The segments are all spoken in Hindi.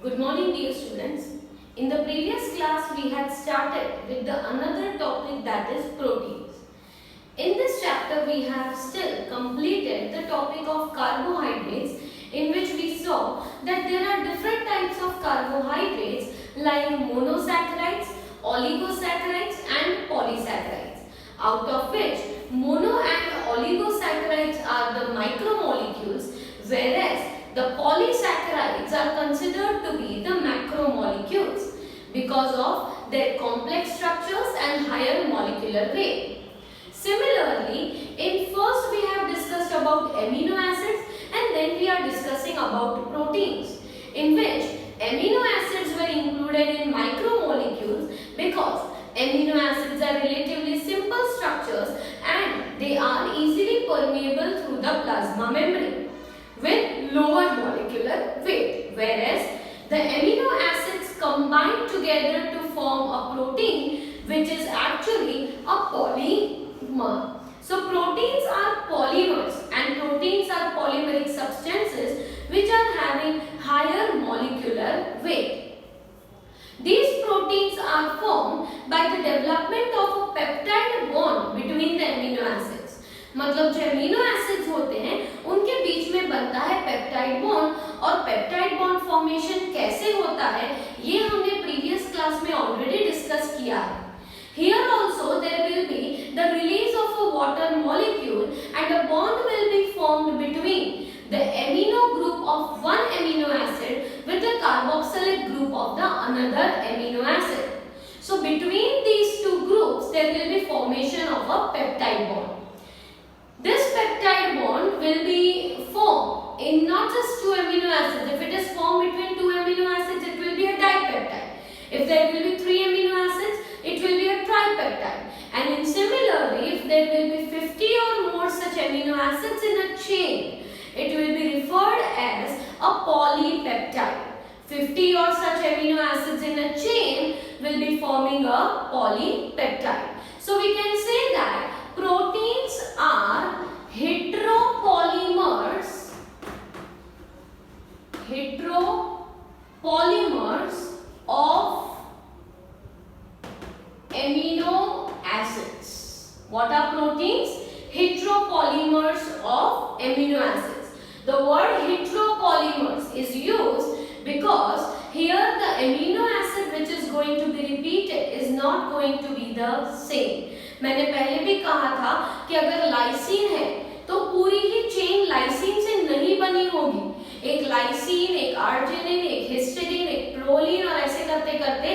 Good morning, dear students. In the previous class, we had started with another topic, that is proteins. In this chapter, we have still completed the topic of carbohydrates, in which we saw that there are different types of carbohydrates like monosaccharides, oligosaccharides and polysaccharides, out of which mono and oligosaccharides are the micromolecules, whereas the polysaccharides are considered to be the macromolecules because of their complex structures and higher molecular weight. Similarly, in first we have discussed about amino acids and then we are discussing about proteins, in which amino acids were included in macromolecules because amino acids are relatively simple structures and they are easily permeable through the plasma membrane with lower molecular weight, whereas the amino acids combine together to form a protein which is actually a polymer. So proteins are polymers and proteins are polymeric substances which are having higher molecular weight. These proteins are formed by the development of a peptide bond between the amino acids. मतलब जो अमीनो एसिड्स होते हैं उनके बीच में बनता है पेप्टाइड बॉन्ड, और पेप्टाइड बॉन्ड फॉर्मेशन कैसे होता है ये हमने प्रीवियस क्लास में ऑलरेडी डिस्कस किया है. Here also there will be the release of a water molecule and a bond will be formed between the amino group of one amino acid with the carboxylic group of the another amino acid. So between these two groups there will be formation of a peptide bond. This peptide bond will be formed in not just two amino acids. If it is formed between two amino acids, it will be a dipeptide. If there will be three amino acids, it will be a tripeptide. And similarly, if there will be 50 or more such amino acids in a chain, it will be referred as a polypeptide. 50 or such amino acids in a chain will be forming a polypeptide. So we can say that proteins are heteropolymers of amino acids. What are proteins? Heteropolymers of amino acids. The word heteropolymers is used because here the amino acid which is going to be repeated is not going to be the same. मैंने पहले भी कहा था कि अगर लाइसिन है तो पूरी ही चेन लाइसिन से नहीं बनी होगी. एक लाइसिन, एक आर्जिनिन, एक हिस्टिडीन, एक प्रोलिन और ऐसे करते करते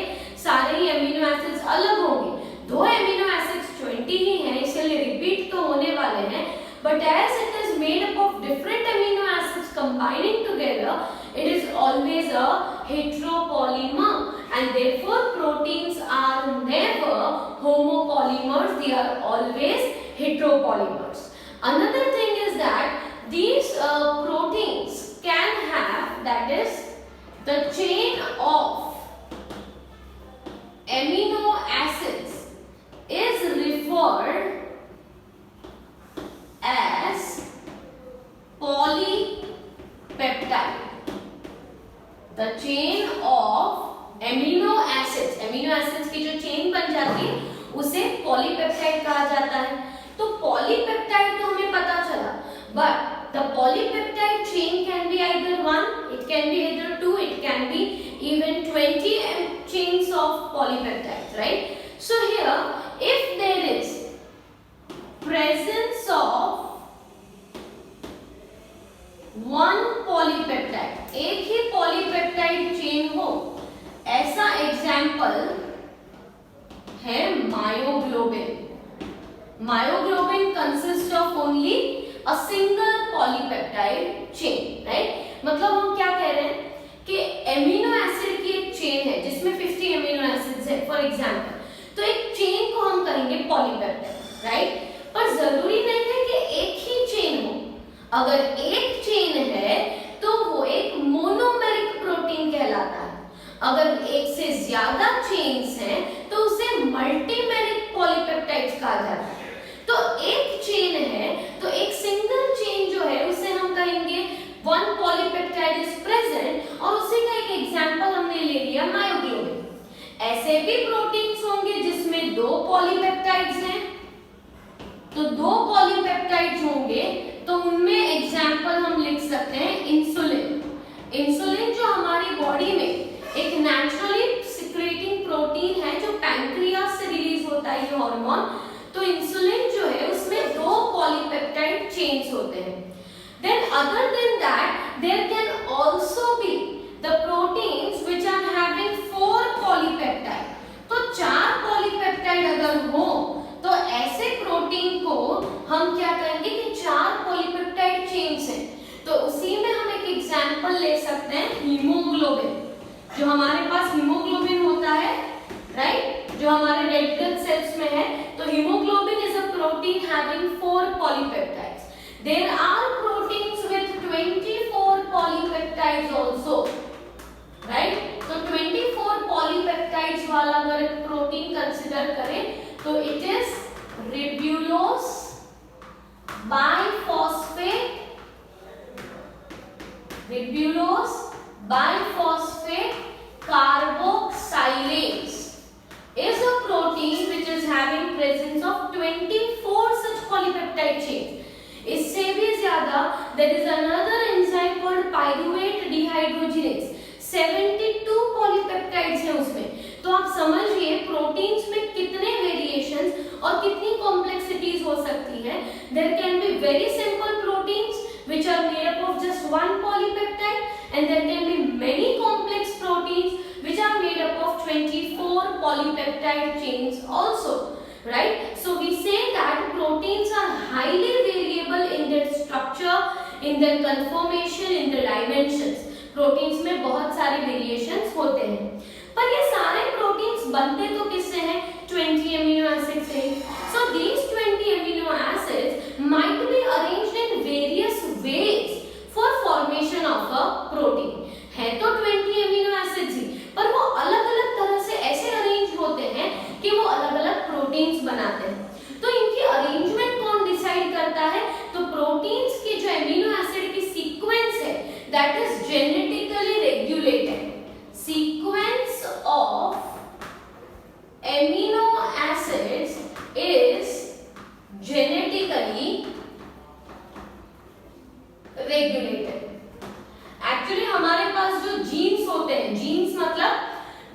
सारे ही अमीनो एसिड्स अलग होंगे. दो अमीनो एसिड्स 20 ही हैं, इसलिए रिपीट तो होने वाले हैं, but as it is made up of different amino acids combining together, it is always a heteropolymer, and therefore proteins are never homopolymers, they are always heteropolymers. Another thing is that these proteins can have, that is the chain of amino acids is referred as polypeptide. The chain of amino acids की जो चेन बन जाती है उसे पॉलीपेप्टाइड कहा जाता है. तो पॉलीपेप्टाइड तो हमें पता चला, but the polypeptide chain can be either one, it can be either two, it can be even 20 chains of polypeptides, right? So here, if there is presence of one polypeptide, एक ही पॉलीपेप्टाइड चेन हो, ऐसा एग्जाम्पल है myoglobin. Myoglobin consists of only a single polypeptide chain, right? मतलब हम क्या कह रहे हैं कि एमिनो एसिड की एक चेन है जिसमें 50 एमिनो एसिड्स है फॉर एग्जांपल, तो एक चेन को हम कहेंगे पॉलीपेप्टाइड, राइट? पर जरूरी नहीं है कि एक ही चेन हो. अगर एक चेन है तो वो एक मोनोमेरिक प्रोटीन कहलाता है. अगर एक से ज्यादा चेन्स हैं तो उसे मल्टीमेरिक पॉलीपेप्टाइड्स कहा जाता है. तो एक चेन है तो एक सिंगल चेन जो है उसे हम कहेंगे वन पॉलीपेप्टाइड इज प्रेजेंट, और उसी का एक एग्जांपल ऐसे भी प्रोटीन्स होंगे जिसमें 2 पॉलीपेप्टाइड्स हैं, तो 2 पॉलीपेप्टाइड्स होंगे तो उनमें एग्जाम्पल हम लिख सकते हैं इंसुलिन। इंसुलिन जो हमारी बॉडी में एक नेचुरली सिक्रेटिंग प्रोटीन है जो पैंक्रियास से रिलीज होता है ये हार्मोन, तो इंसुलिन जो है उसमें 2 पॉलीपेप्टाइड चेन्स होते हैं। Then other than that there can also be the proteins which are having 4 polypeptide। तो 4 पॉलीपेप्टाइड अगर हो तो ऐसे प्रोटीन को हम क्या कहेंगे कि 4 पॉलीपेप्टाइड चेन्स हैं। तो उसी में हम एक एग्जांपल ले सकते हैं हीमोग्लोबिन। जो हमारे पास हीमोग्लोबिन होता है, राइट, जो हमारे रेड ब्लड सेल्स में है, तो haemoglobin is a protein having 4 polypeptides. There are proteins with 24 polypeptides also, right? तो 24 polypeptides वाला अगर एक प्रोटीन कंसिडर करें तो it is ribulose biphosphate carboxylase is a protein which is having presence of 24 such polypeptide chains। इससे भी ज्यादा there is another enzyme called pyruvate dehydrogenase, 72 polypeptides हैं उसमें। तो आप समझिए प्रोटीन्स में कितने वेरिएशंस और कितनी कॉम्प्लेक्सिटीज हो सकती हैं। There can be very simple proteins which are made up of just 1 polypeptide and there can be many complex proteins which are made up of 24 polypeptide chains also, right? So we say that proteins are highly variable in their structure, in their conformation, in their dimensions। Proteins में बहुत सारे वेरिएशंस होते हैं, पर ये सारे प्रोटीन्स बनते तो किससे हैं? 20 अमीनो एसिड से। So these 20 amino acids might be arranged in various ways for formation of a protein। है तो 20 अमीनो एसिड्स ही, पर वो अलग-अलग तरह से ऐसे अरेंज होते हैं कि वो अलग-अलग प्रोटीन्स बनाते हैं। तो इनकी अरेंजमेंट कौन डिसाइड करता है? तो प्रोटीन्स की जो एमिनो एसिड की सीक्वेंस है that is genetically regulated. Sequence of amino acids is genetically regulated. Actually हमारे पास जो जीन्स होते हैं, जीन्स मतलब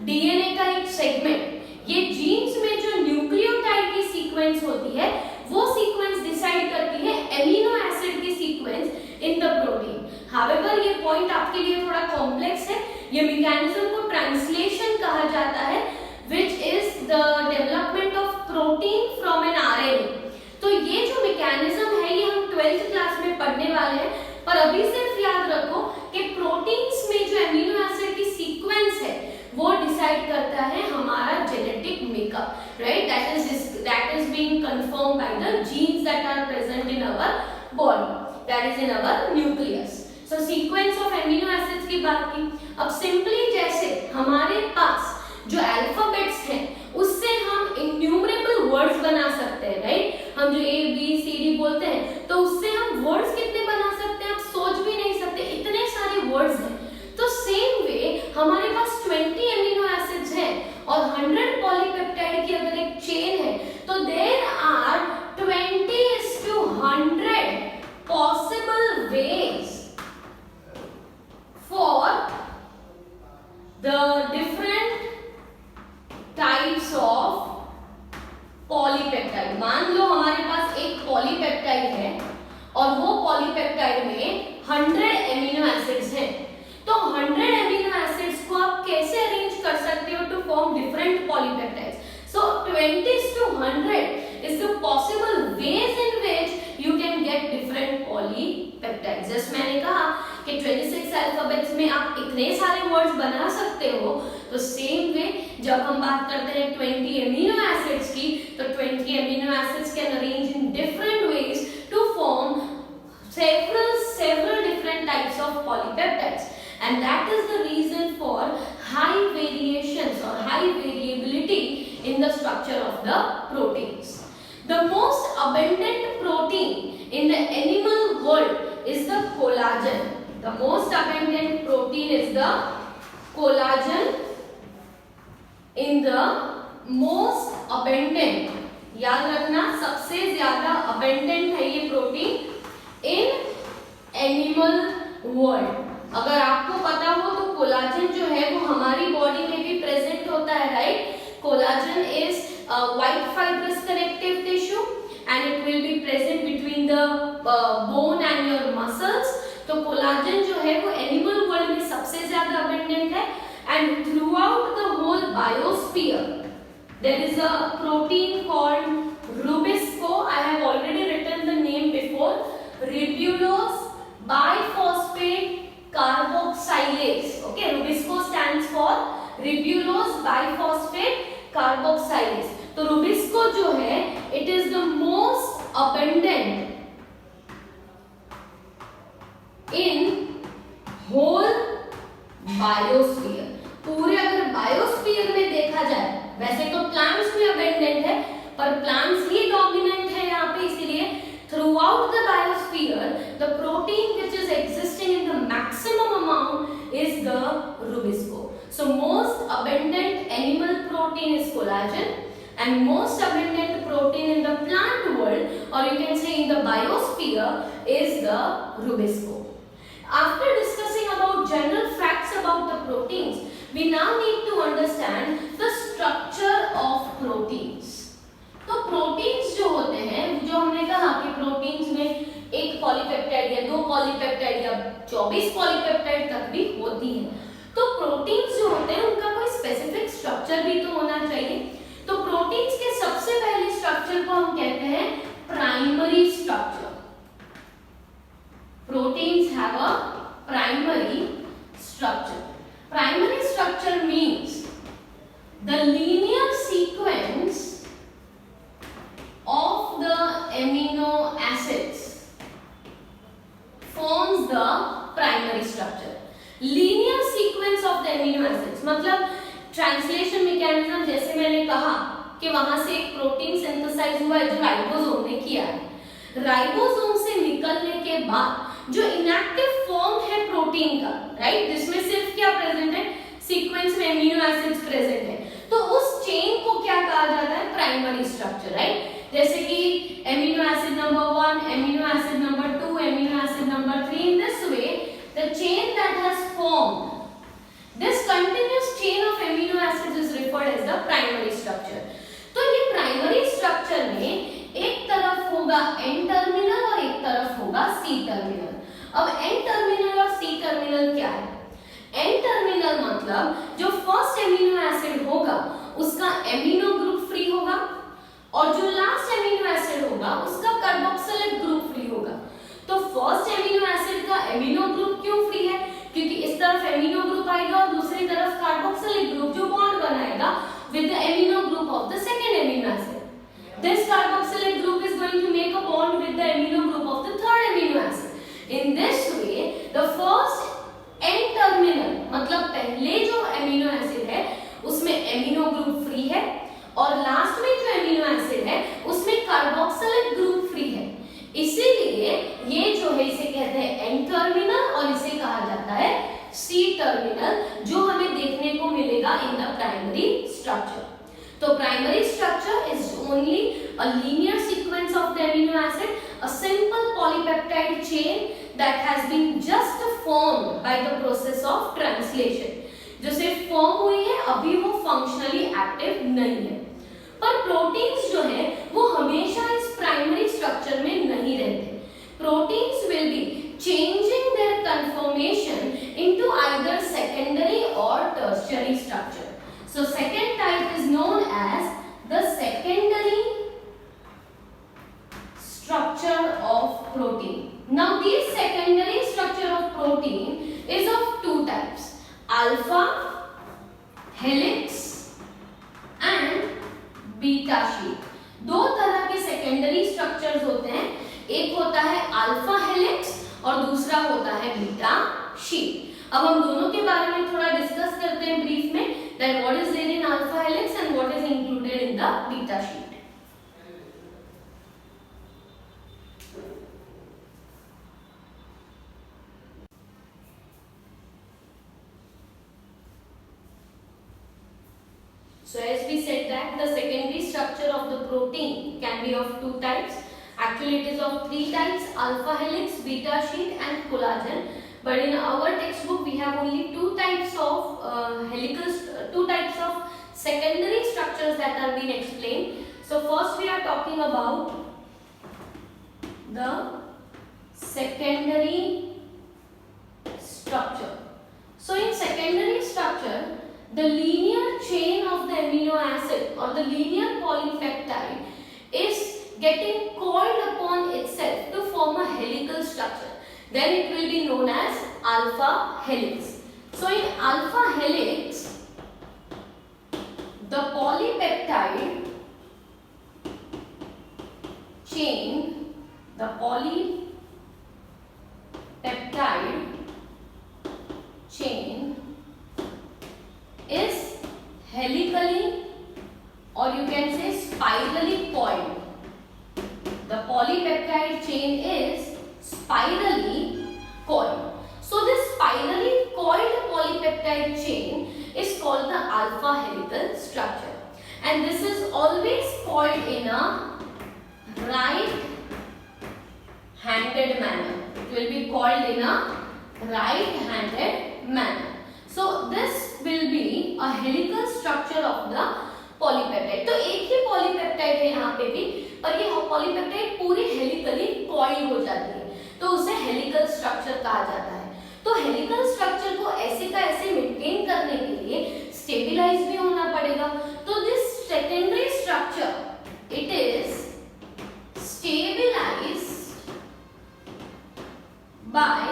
डीएनए का एक सेगमेंट, ये जीन्स में जो न्यूक्लियोटाइड की सीक्वेंस होती है वो सीक्वेंस डिसाइड करती है एमिनो एसिड की sequence in the protein. However ये पॉइंट आपके लिए थोड़ा कॉम्प्लेक्स है, ये मैकेनिज्म को ट्रांसलेशन कहा जाता है which is the development of protein from an RNA. तो ये जो मैकेनिज्म है ये हम 12th क्लास में पढ़ने वाले हैं, पर अभी सिर्फ याद रखो कि प्रोटीन्स में जो एमिनो एसिड की सीक्वेंस है वो डिसाइड करता है हमारा genetic makeup, right? That is being confirmed by the genes that are present in our body, that is in our nucleus. So sequence of amino acids की बात की। अब सिंपली जैसे हमारे पास जो अल्फाबेट्स हैं उससे हम इन्यूमरेबल वर्ड्स बना सकते हैं, राइट? हम जो ए बी सी डी बोलते हैं तो उससे हम वर्ड्स कितने बना सकते हैं आप सोच भी नहीं सकते, इतने सारे वर्ड्स हैं। तो सेम वे हमारे पास 20 एमिनो एसिड्स हैं और 100 पॉलीपेप्टाइड की अगर एक चेन है तो there are 20:100 possible ways for the different types of polypeptide. मान लो हमारे पास एक पॉलीपेप्टाइड है और वो पॉलीपेप्टाइड में 100 एमिनो एसिड्स हैं, तो 100 एमिनो एसिड्स को आप कैसे अरेंज कर सकते हो to form different polypeptides? So 20:100 is the possible ways in which you can get different polypeptides. जैसे मैंने कहा कि 26 अल्फाबेट्स में आप इतने सारे वर्ड्स बना सकते हो, तो सेम वे जब हम बात करते हैं 20 एमिनो एसिड्स की, तो 20 amino acids can arrange in different ways to form several different types of polypeptides, and that is the reason for high variations or high variability in the structure of the proteins. The most abundant protein in the animal world is the collagen. The most abundant protein is the collagen in the most abundant, याद रखना सबसे ज्यादा अबेंडेंट है ये प्रोटीन इन एनिमल वर्ल्ड। अगर आपको पता हो तो कोलाजन जो है वो हमारी बॉडी में भी प्रेजेंट होता है, right? Collagen is white fibrous connective tissue and it will be present between the bone and your muscles। तो कोलाजन जो है वो एनिमल वर्ल्ड में सबसे ज्यादा अबेंडेंट है and throughout the whole biosphere there is a protein called rubisco। I have already written the name before, ribulose biphosphate carboxylase। okay, rubisco stands for ribulose biphosphate carboxylase। तो rubisco जो है it is the most abundant in whole biosphere। पूरे अगर बायोस्फीयर में देखा जाए, वैसे तो प्लांट्स में अबेंडेंट है पर प्लांट्स ही डोमिनेंट है यहाँ पे, इसीलिए throughout the biosphere the protein which is existing in the maximum amount is the rubisco। so most abundant animal protein is collagen and most abundant protein in the plant world, or you can say in the biosphere, is the rubisco। After discussing about general facts about the proteins, we now need to understand the structure of proteins। तो प्रोटीन्स जो होते हैं, जो हमने कहा कि प्रोटीन्स में एक पॉलीपेप्टाइड या दो पॉलीपेप्टाइड या 24 पॉलीपेप्टाइड तक भी होती है। तो प्रोटीन्स जो होते हैं उनका कोई स्पेसिफिक स्ट्रक्चर भी तो होना चाहिए। तो प्रोटीन्स के सबसे पहले स्ट्रक्चर को हम कहते हैं primary structure. Proteins have a primary structure. Primary structure means the linear sequence of the amino acids forms the primary structure। linear sequence of the amino acids मतलब ट्रांसलेशन मैकेनिज्म, जैसे मैंने कहा कि वहां से एक प्रोटीन सिंथेसाइज हुआ है जो राइबोसोम ने किया है। राइबोसोम से निकलने के बाद जो इनएक्टिव फॉर्म है प्रोटीन का, राइट, जिसमें सिर्फ क्या प्रेजेंट है, सीक्वेंस में एमिनो एसिड्स प्रेजेंट है, तो उस चेन को क्या कहा जाता है, प्राइमरी स्ट्रक्चर, राइट। जैसे कि amino acid number 1, amino acid number 2, amino acid number 3, in this way the chain that has formed, this continuous chain of amino acids is referred as the primary structure। तो ये प्राइमरी स्ट्रक्चर में एक तरफ होगा एन टर्मिनल और एक तरफ होगा सी टर्मिनल। अब एन टर्मिनल और सी टर्मिनल क्या है? एन टर्मिनल मतलब जो फर्स्ट एमिनो एसिड होगा उसका एमिनो ग्रुप फ्री होगा और जो लास्ट एमिनो एसिड होगा उसका कार्बोक्सिलिक ग्रुप फ्री होगा। तो फर्स्ट एमिनो एसिड का एमिनो ग्रुप क्यों फ्री है? क्योंकि इस तरफ एमिनो ग्रुप आएगा और दूसरी तरफ कार्बोक्सिलिक ग्रुप जो बॉन्ड बनाएगा with the amino group of the second amino acid। This carboxylic group is going to make a bond with the amino group of the third amino acid। In this way, the first N-terminal मतलब पहले जो amino acid है उसमें amino group free है और लास्ट में जो amino acid है उसमें carboxylic group free है। इसीलिए ये जो है इसे कहते हैं N-terminal और इसे कहा जाता है C terminal, जो हमें देखने को मिलेगा इन द प्राइमरी स्ट्रक्चर। तो primary structure is only a linear sequence of the amino acid, a simple polypeptide chain that has been just formed by the process of translation. जो सिर्फ फॉर्म हुई है, अभी वो फंक्शनली एक्टिव नहीं है। पर प्रोटीन्स जो है वो हमेशा इस प्राइमरी स्ट्रक्चर में नहीं रहते। Proteins will be changing their conformation into either secondary or tertiary structure। So second type is known as the secondary structure of protein। Now this secondary structure of protein is of two types, alpha helix and beta sheet। दो तरह के secondary structures होते हैं, एक होता है alpha helix और दूसरा होता है बीटा शीट। अब हम दोनों के बारे में थोड़ा डिस्कस करते हैं ब्रीफ में, that what is there in alpha helix and what is included in the beta sheet. So as we said that the secondary structure of the protein can be of two types. Actually it is of three types: alpha helix, beta sheet and collagen. But in our textbook we have only two types of two types of secondary structures that are being explained. So first we are talking about the secondary structure. So in secondary structure, the linear chain of the amino acid or the linear polypeptide is getting coiled upon itself to form a helical structure. Then it will be known as alpha helix. So in alpha helix, the polypeptide chain, the polypeptide chain is helically, or you can say spirally coiled. The polypeptide chain is spirally coiled. So this spirally coiled polypeptide chain is called the alpha helical structure, and this is always coiled in a right-handed manner. It will be coiled in a right-handed manner. So this will be a helical structure of the polypeptide. तो एक ही polypeptide है यहाँ पे भी, पर ये polypeptide पूरी helically coil हो जाती है, तो उसे helical structure कहा जाता है. तो helical structure को ऐसे का ऐसे maintain करने के लिए stabilize भी होना पड़ेगा. तो this secondary structure, it is stabilized by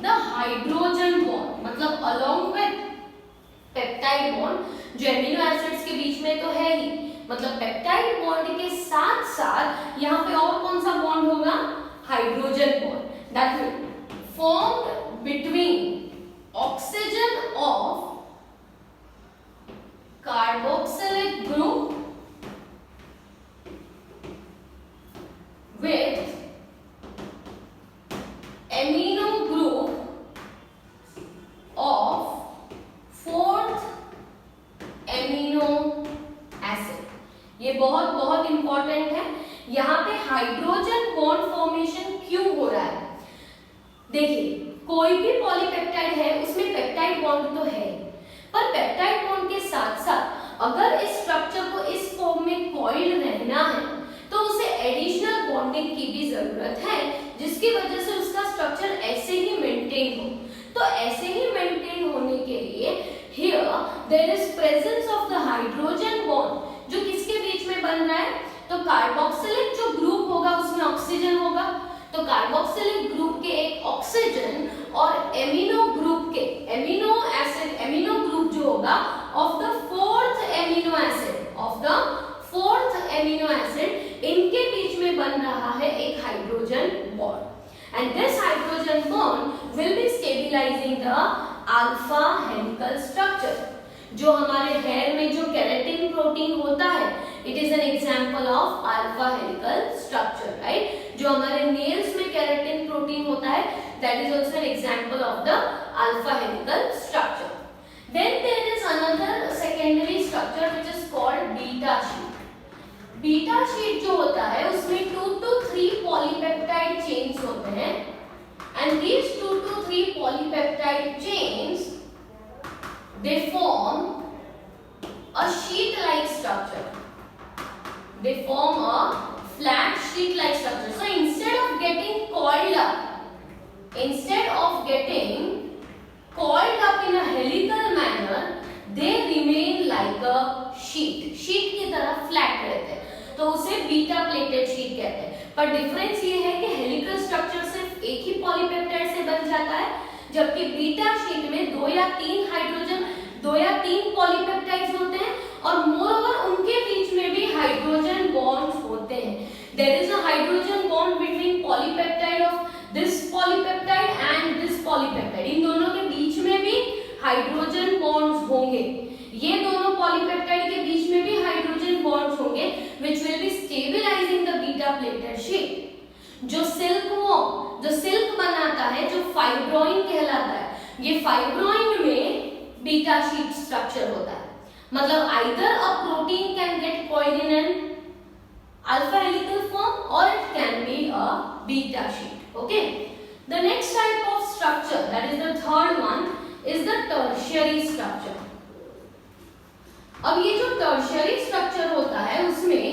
the hydrogen bond, मतलब along with peptide bond, जो एमिनो एसिड्स के बीच में तो है ही, मतलब पेप्टाइड बॉन्ड के साथ साथ यहाँ पे और कौन सा बॉन्ड होगा? Hydrogen bond, that will formed between oxygen of carboxylic group with amino group of fourth amino acid. ये बहुत इंपॉर्टेंट है. यहाँ पे हाइड्रोजन बॉन्ड फॉर्मेशन क्यों हो रहा है? देखिए, कोई भी पॉलीपेप्टाइड है उसमें पेप्टाइड बॉन्ड तो है, पर पेप्टाइड बॉन्ड के साथ साथ अगर इस स्ट्रक्चर को इस फॉर्म में कॉइल्ड रहना है तो उसे एडिशनल बॉन्डिंग की भी जरूरत है, जिसकी वजह से उसका स्ट्रक्चर ऐसे ही मेंटेन हो. तो ऐसे ही मेंटेन होने के लिए here there is presence of the hydrogen bond, जो किसके बीच में बन रहा है? तो कार्बोक्सिलिक जो ग्रुप होगा उसमें ऑक्सीजन होगा, तो कार्बोक्सिलिक ग्रुप के एक ऑक्सीजन और एमिनो ग्रुप के एमिनो ग्रुप जो होगा of the fourth amino acid, इनके बीच में बन रहा है एक hydrogen bond, and this hydrogen bond will be stabilising the alpha helical structure. जो हमारे हेयर में जो केराटिन प्रोटीन होता है, it is an example of alpha helical structure, right? जो हमारे नेल्स में केराटिन प्रोटीन होता है, that is also an example of the alpha helical structure. Then there is another secondary structure which is called beta sheet. Beta sheet जो होता है उसमें 2 to 3 पॉलीपेप्टाइड चेन्स होते हैं, and these 2 to 3 polypeptide chains they form a sheet like structure. They form a flat sheet like structure. So instead of getting coiled up in a helical manner, they remain like a sheet की तरह फ्लैट रहते हैं, तो उसे बीटा प्लेटेड शीट कहते हैं. पर डिफरेंस ये है कि हेलिकल स्ट्रक्चर सिर्फ एक ही पॉलीपेप्टाइड से बन जाता है, जबकि बीटा शीट में 2 या 3 पॉलीपेप्टाइड्स होते हैं, और मोरओवर उनके बीच में भी हाइड्रोजन बॉन्ड्स होते हैं. There is a hydrogen bond between polypeptide of this polypeptide and this polypeptide. इन दोनों के बीच में भी हाइड्रोजन बॉन्ड्स होंगे. ये दोनों पॉलीपेप्टाइड के बीच में भी हाइड्रोजन बॉन्ड्स होंगे, which will be stabilising the beta pleated sheet. जो सिल्क बनाता है, जो फाइब्रोइन कहलाता है, ये फाइब्रोइन में बीटा शीट स्ट्रक्चर होता है. मतलब either a protein can get coiled in an alpha helical form or it can be a beta sheet. Okay, the next type of structure, that is the third one, is the tertiary structure. अब ये जो tertiary structure होता है उसमें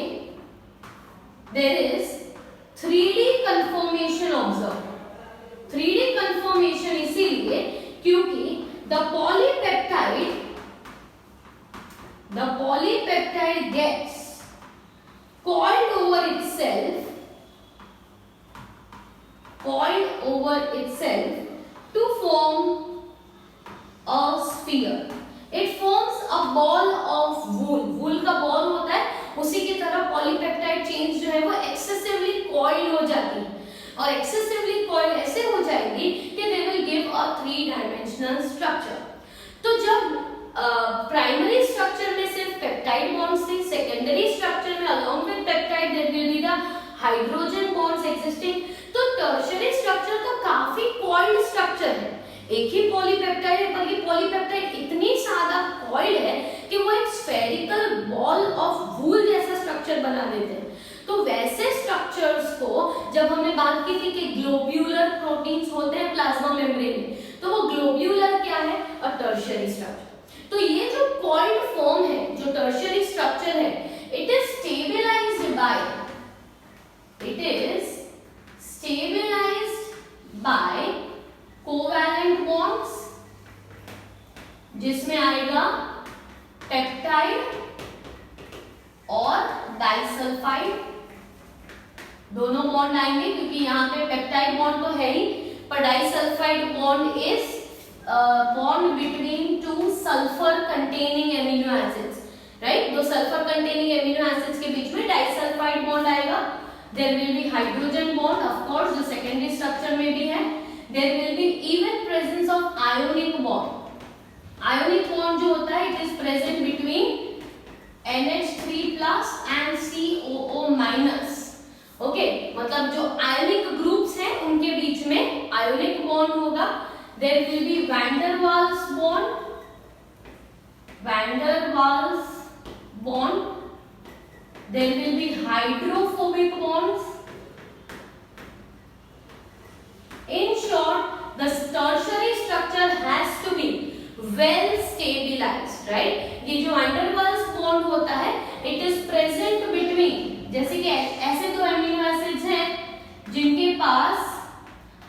there is 3D conformation observed. 3D conformation इसीलिए क्योंकि the polypeptide gets coiled over itself to form a sphere. It forms a ball of wool. wool का ball होता है, उसी की तरह पॉलीपेप्टाइड चेन्स जो है वो एक्सेसिवली कॉइल हो जाती है और एक्सेसिवली कॉइल ऐसे हो जाएगी कि they will give a three dimensional structure. तो जब प्राइमरी स्ट्रक्चर में सिर्फ पेप्टाइड बॉन्ड्स थे, सेकेंडरी स्ट्रक्चर में along with peptide there will be the hydrogen bonds existing. तो टर्शियरी स्ट्रक्चर तो काफी कॉइल्ड स्ट्रक्चर है. एक ही पॉलीपेप्टाइड है पर ये पॉलीपेप्टाइड इतनी ज्यादा कॉइल्ड है कि वो एक स्फेरिकल बॉल ऑफ वूल जैसा स्ट्रक्चर बना देते हैं. तो वैसे स्ट्रक्चर्स को जब हमने बात की थी कि ग्लोब्यूलर प्रोटीन्स होते हैं प्लाज्मा मेम्ब्रेन में, तो वो ग्लोब्यूलर क्या है, अ टर्शियरी स्ट्रक्चर. तो ये जो कॉइल्ड फॉर्म है, जो टर्शियरी स्ट्रक्चर है, it is stabilised by covalent bonds, जिसमें आएगा पेप्टाइड और डाइसल्फाइड. दोनों बॉन्ड आएंगे क्योंकि यहाँ पे पेप्टाइड बॉन्ड तो है ही, पर disulphide bond is bond between two sulphur containing amino acids, right. दो सल्फर कंटेनिंग एमिनो एसिड्स के बीच में डाइसल्फाइड बॉन्ड आएगा. There will be hydrogen bond, of course, जो सेकेंडरी स्ट्रक्चर में भी है. There will be even presence of ionic bond. Ionic bond जो होता है, it is present between NH3+ and COO-. Okay, मतलब जो आयोनिक ग्रुप्स हैं उनके बीच में आयोनिक बॉन्ड होगा. There will be van der Waals bond. There will be hydrophobic bonds. In short, the tertiary structure has to be well stabilized, right? ये जो van der Waals bond होता है, it is present between, जैसे कि ऐसे दो एमिनो एसिड्स हैं जिनके पास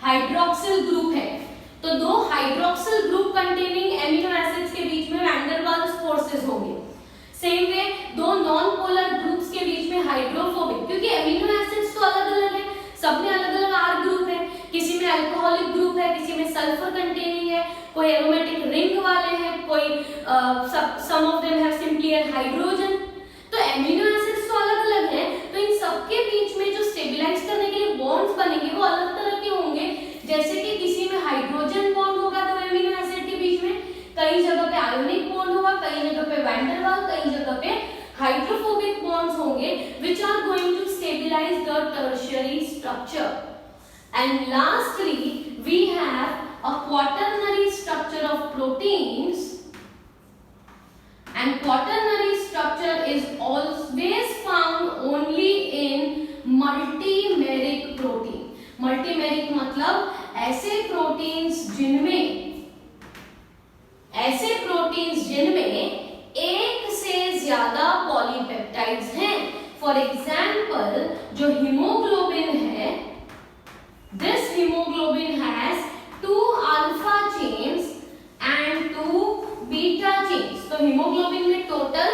हाइड्रोक्सिल ग्रुप है, तो दो hydroxyl group containing amino acids के बीच में वैन डर वाल्स फोर्सेस होंगे. सेम वे दो नॉन पोलर ग्रुप्स के बीच में हाइड्रोफोबिक, क्योंकि एमिनो एसिड्स तो अलग अलग है, सब में अलग अलग आर ग्रुप है, किसी में अल्कोहलिक ग्रुप है, किसी में सल्फर कंटेनिंग है, कोई एरोमेटिक रिंग वाले हैं, कोई some of them have simply an hydrogen. तो एमिनो एसिड्स तो अलग अलग हैं, तो इन सबके बीच में जो स्टेबलाइज करने के लिए बॉन्ड्स बनेंगे वो अलग तरह के होंगे. जैसे कि किसी में हाइड्रोजन बॉन्ड होगा तो एमिनो एसिड के बीच में, कई जगह पे आयोनिक बॉन्ड होगा, कई जगह पे वैन डर वाल, कई जगह पे हाइड्रोफोबिक बॉन्ड्स होंगे which are going to stabilize the tertiary structure. And lastly we have a quaternary structure of proteins, and quaternary structure is always found only in multimeric protein. मल्टीमेरिक मतलब ऐसे प्रोटीन्स जिनमें एक से ज्यादा पॉलीपेप्टाइड्स हैं. फॉर एग्जाम्पल जो हीमोग्लोबिन है, this haemoglobin has 2 alpha chains and 2 beta chains. तो हीमोग्लोबिन में टोटल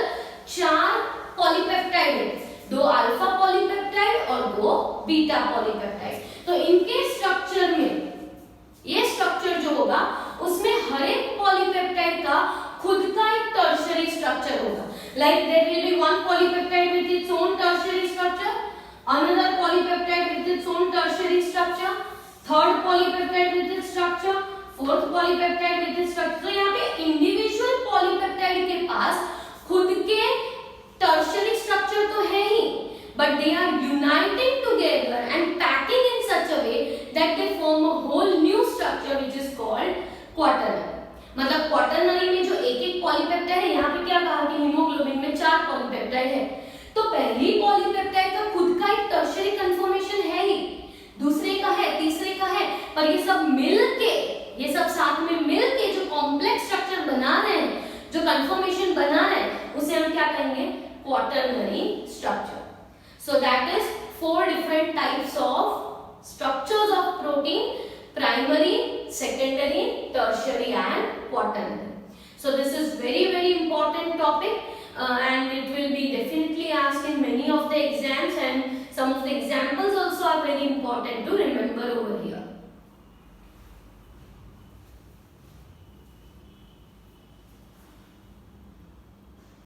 4 पॉलीपेप्टाइड है, 2 अल्फा पॉलीपेप्टाइड और 2 बीटा पॉलीपेप्टाइड. तो इनके स्ट्रक्चर में, ये स्ट्रक्चर जो होगा उसमें हर एक पॉलीपेप्टाइड का खुद का एक टर्शियरी स्ट्रक्चर होगा. Like there will be one polypeptide with its own tertiary structure, another polypeptide with its own tertiary structure, third polypeptide with its structure, fourth polypeptide with its structure. तो यहाँ पे इंडिविजुअल पॉलीपेप्टाइड के पास खुद के टर्शियरी स्ट्रक्चर तो है ही, but they are uniting together and packing in such a way that they form a whole new structure which is called quaternary. मतलब क्वाटरनरी में जो एक एक पॉलीपेप्टाइड पॉलीपेप्टाइड है, यहाँ पे क्या कहा कि हीमोग्लोबिन में 4 पॉलीपेप्टाइड है, तो पहली पॉलीपेप्टाइड का खुद का एक टर्शियरी कंफर्मेशन है ही, दूसरे का है, तीसरे का है, पर ये सब मिलके, ये सब साथ में मिलके जो कॉम्प्लेक्स स्ट्रक्चर बना रहे हैं, जो कंफर्मेशन बना रहे हैं, उसे हम क्या कहेंगे, quaternary structure. So that is 4 different types of structures of protein: primary, secondary, tertiary and quaternary. So this is very important topic and it will be definitely asked in many of the exams, and some of the examples also are very important to remember.